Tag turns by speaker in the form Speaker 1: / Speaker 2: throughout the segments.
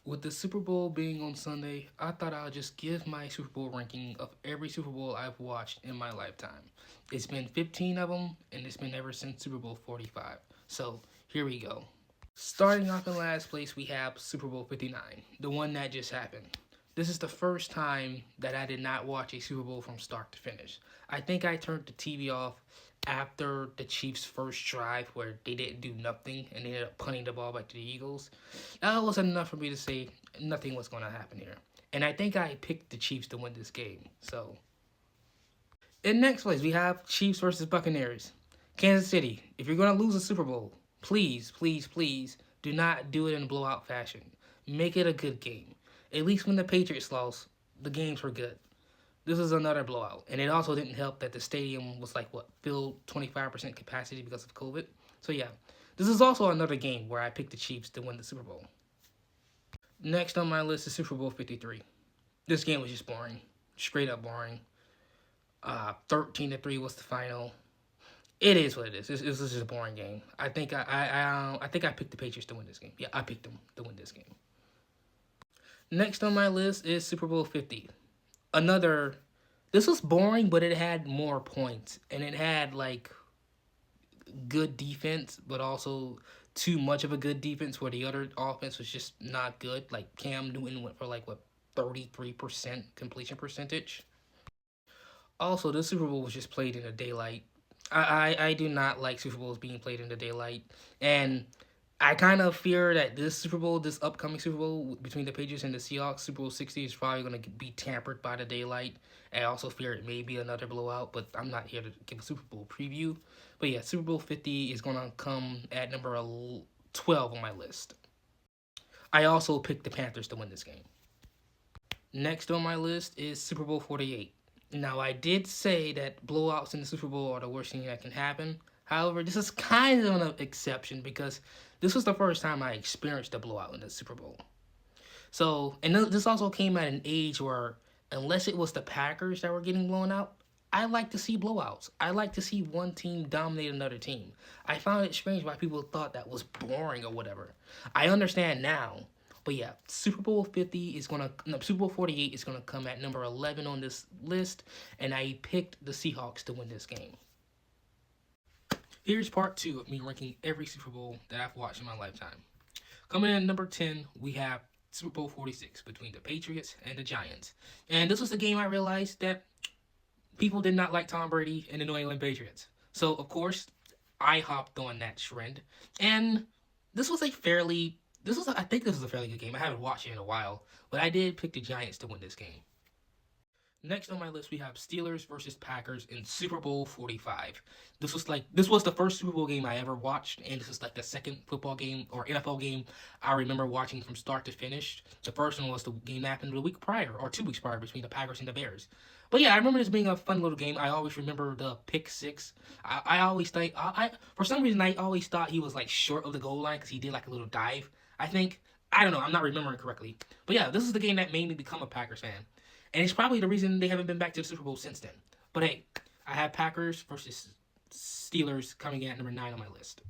Speaker 1: With the Super Bowl being on Sunday, I thought I'll just give my Super Bowl ranking of every Super Bowl I've watched in my lifetime. It's been 15 of them, and it's been ever since Super Bowl 45. So, here we go. Starting off in last place, we have Super Bowl 59, the one that just happened. This is the first time that I did not watch a Super Bowl from start to finish. I think I turned the TV off after the Chiefs' first drive where they didn't do nothing and they ended up punting the ball back to the Eagles. That was enough for me to say nothing was going to happen here. And I think I picked the Chiefs to win this game. So, in next place, we have Chiefs versus Buccaneers. Kansas City, if you're going to lose a Super Bowl, please, please, please do not do it in a blowout fashion. Make it a good game. At least when the Patriots lost, the games were good. This is another blowout. And it also didn't help that the stadium was filled 25% capacity because of COVID. So yeah, this is also another game where I picked the Chiefs to win the Super Bowl. Next on my list is Super Bowl 53. This game was just boring. Straight up boring. 13-3 was the final. It is what it is. This is just a boring game. I think I picked the Patriots to win this game. Yeah, I picked them to win this game. Next on my list is Super Bowl 50. This was boring, but it had more points. And it had, good defense, but also too much of a good defense where the other offense was just not good. Like, Cam Newton went for, 33% completion percentage. Also, this Super Bowl was just played in the daylight. I do not like Super Bowls being played in the daylight. And I kind of fear that this upcoming Super Bowl between the Patriots and the Seahawks, Super Bowl 60, is probably going to be tampered by the daylight. I also fear it may be another blowout, but I'm not here to give a Super Bowl preview. But yeah, Super Bowl 50 is going to come at number 12 on my list. I also picked the Panthers to win this game. Next on my list is Super Bowl 48. Now, I did say that blowouts in the Super Bowl are the worst thing that can happen. However, this is kind of an exception because this was the first time I experienced a blowout in the Super Bowl. So, and this also came at an age where, unless it was the Packers that were getting blown out, I like to see blowouts. I like to see one team dominate another team. I found it strange why people thought that was boring or whatever. I understand now. But yeah, Super Bowl 48 is gonna come at number 11 on this list, and I picked the Seahawks to win this game. Here's part 2 of me ranking every Super Bowl that I've watched in my lifetime. Coming in at number 10, we have Super Bowl 46 between the Patriots and the Giants. And this was the game I realized that people did not like Tom Brady and the New England Patriots. So, of course, I hopped on that trend. And this was I think this was a fairly good game. I haven't watched it in a while, but I did pick the Giants to win this game. Next on my list, we have Steelers versus Packers in Super Bowl 45. This was the first Super Bowl game I ever watched, and this is the second football game or NFL game I remember watching from start to finish. The first one was the game that happened a week prior or 2 weeks prior between the Packers and the Bears. But yeah, I remember this being a fun little game. I always remember the pick six. I always think for some reason I always thought he was short of the goal line because he did a little dive. I don't know. I'm not remembering correctly. But yeah, this is the game that made me become a Packers fan. And it's probably the reason they haven't been back to the Super Bowl since then. But hey, I have Packers versus Steelers coming in at number 9 on my list.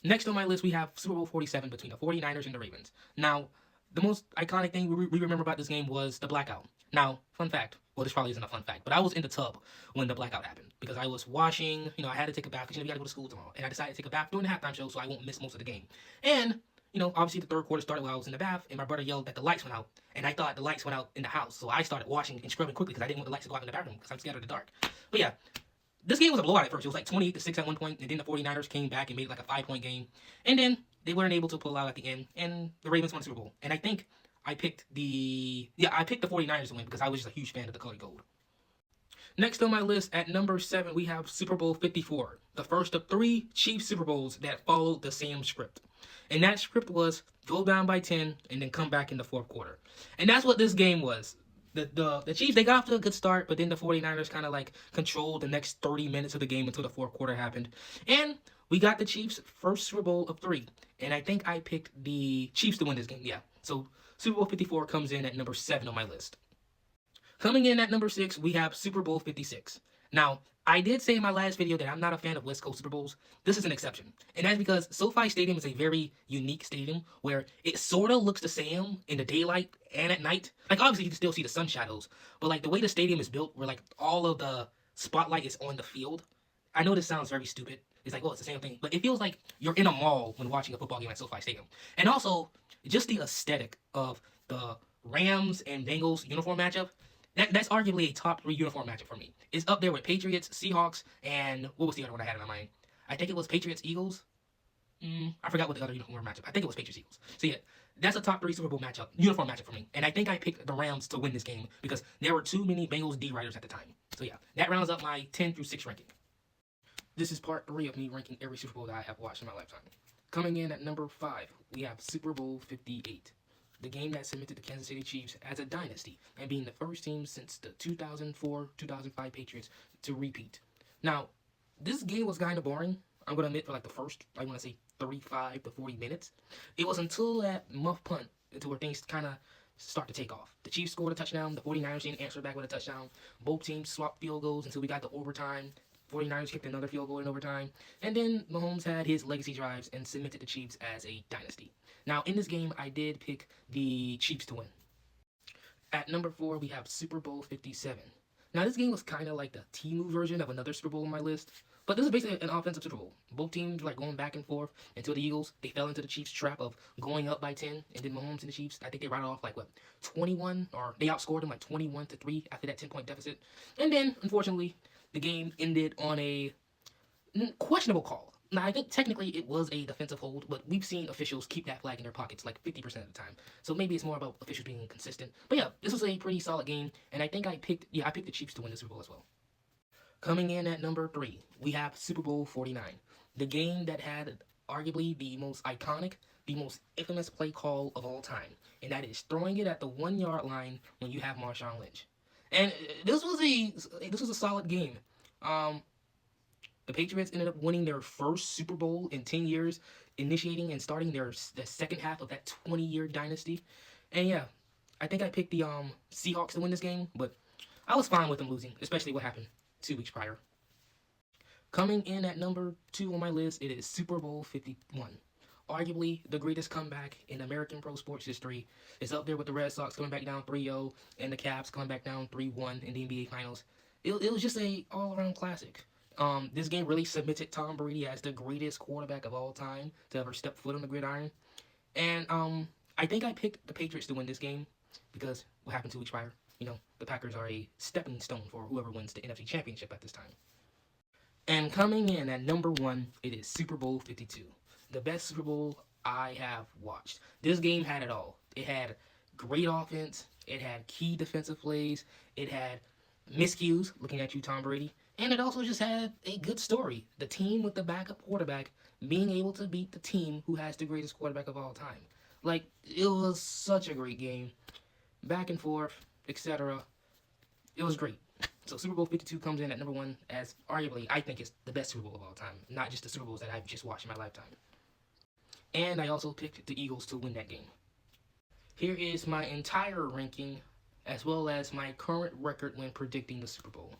Speaker 1: Next on my list, we have Super Bowl 47 between the 49ers and the Ravens. Now, the most iconic thing we remember about this game was the blackout. Now, fun fact. Well, this probably isn't a fun fact, but I was in the tub when the blackout happened because I was washing. I had to take a bath because we got to go to school tomorrow. And I decided to take a bath during the halftime show so I won't miss most of the game. And obviously the third quarter started while I was in the bath, and my brother yelled that the lights went out, and I thought the lights went out in the house, so I started washing and scrubbing quickly because I didn't want the lights to go out in the bathroom because I'm scared of the dark. But yeah, this game was a blowout at first. It was 28-6 at one point, and then the 49ers came back and made it a 5-point game, and then they weren't able to pull out at the end, and the Ravens won the Super Bowl. And I think I picked the 49ers to win because I was just a huge fan of the color gold. Next on my list, at number 7, we have Super Bowl 54, the first of 3 Chiefs Super Bowls that followed the same script. And that script was go down by 10 and then come back in the fourth quarter. And that's what this game was. The Chiefs, they got off to a good start, but then the 49ers kind of controlled the next 30 minutes of the game until the fourth quarter happened. And we got the Chiefs' first Super Bowl of 3. And I think I picked the Chiefs to win this game. Yeah. So Super Bowl 54 comes in at number 7 on my list. Coming in at number 6, we have Super Bowl 56. Now, I did say in my last video that I'm not a fan of West Coast Super Bowls. This is an exception. And that's because SoFi Stadium is a very unique stadium where it sort of looks the same in the daylight and at night. Like, obviously, you can still see the sun shadows, but like the way the stadium is built, where like all of the spotlight is on the field. I know this sounds very stupid. It's like, oh, it's the same thing. But it feels like you're in a mall when watching a football game at SoFi Stadium. And also, just the aesthetic of the Rams and Bengals uniform matchup. That's arguably a top 3 uniform matchup for me. It's up there with Patriots, Seahawks, and what was the other one I had in my mind? I think it was Patriots, Eagles. I forgot what the other uniform matchup. I think it was Patriots, Eagles. So yeah, that's a top 3 Super Bowl matchup, uniform matchup for me. And I think I picked the Rams to win this game because there were too many Bengals D writers at the time. So yeah, that rounds up my 10 through 6 ranking. This is part 3 of me ranking every Super Bowl that I have watched in my lifetime. Coming in at number 5, we have Super Bowl 58. The game that cemented the Kansas City Chiefs as a dynasty and being the first team since the 2004-2005 Patriots to repeat. Now, this game was kind of boring. I'm going to admit for like the first, I want to say 35 to 40 minutes. It was until that muff punt until where things kind of start to take off. The Chiefs scored a touchdown. The 49ers didn't answer back with a touchdown. Both teams swapped field goals until we got to overtime. 49ers kicked another field goal in overtime. And then Mahomes had his legacy drives and cemented the Chiefs as a dynasty. Now, in this game, I did pick the Chiefs to win. At number 4, we have Super Bowl 57. Now, this game was kind of like the Temu version of another Super Bowl on my list. But this is basically an offensive Super Bowl. Both teams were like going back and forth until the Eagles, they fell into the Chiefs' trap of going up by 10. And then Mahomes and the Chiefs, I think they rattled off like, 21? Or they outscored them like 21-3 after that 10-point deficit. And then, unfortunately, the game ended on a questionable call. Now, I think technically it was a defensive hold, but we've seen officials keep that flag in their pockets like 50% of the time. So maybe it's more about officials being consistent. But yeah, this was a pretty solid game, and I think I picked the Chiefs to win the Super Bowl as well. Coming in at number 3, we have Super Bowl 49. The game that had arguably the most iconic, the most infamous play call of all time, and that is throwing it at the 1-yard line when you have Marshawn Lynch. And this was a solid game. The Patriots ended up winning their first Super Bowl in 10 years, initiating and starting the second half of that 20-year dynasty. And yeah, I think I picked the Seahawks to win this game, but I was fine with them losing, especially what happened 2 weeks prior. Coming in at number 2 on my list, it is Super Bowl 51. Arguably the greatest comeback in American pro sports history. It's up there with the Red Sox coming back down 3-0 and the Caps coming back down 3-1 in the NBA Finals. It was just a all-around classic. This game really cemented Tom Brady as the greatest quarterback of all time to ever step foot on the gridiron. And I think I picked the Patriots to win this game because what happened 2 weeks prior? You know, the Packers are a stepping stone for whoever wins the NFC Championship at this time. And coming in at number 1, it is Super Bowl 52. The best Super Bowl I have watched. This game had it all. It had great offense. It had key defensive plays. It had miscues, looking at you, Tom Brady. And it also just had a good story. The team with the backup quarterback being able to beat the team who has the greatest quarterback of all time. Like, it was such a great game. Back and forth, etc. It was great. So Super Bowl 52 comes in at number 1 as arguably, I think, it's the best Super Bowl of all time. Not just the Super Bowls that I've just watched in my lifetime. And I also picked the Eagles to win that game. Here is my entire ranking, as well as my current record when predicting the Super Bowl.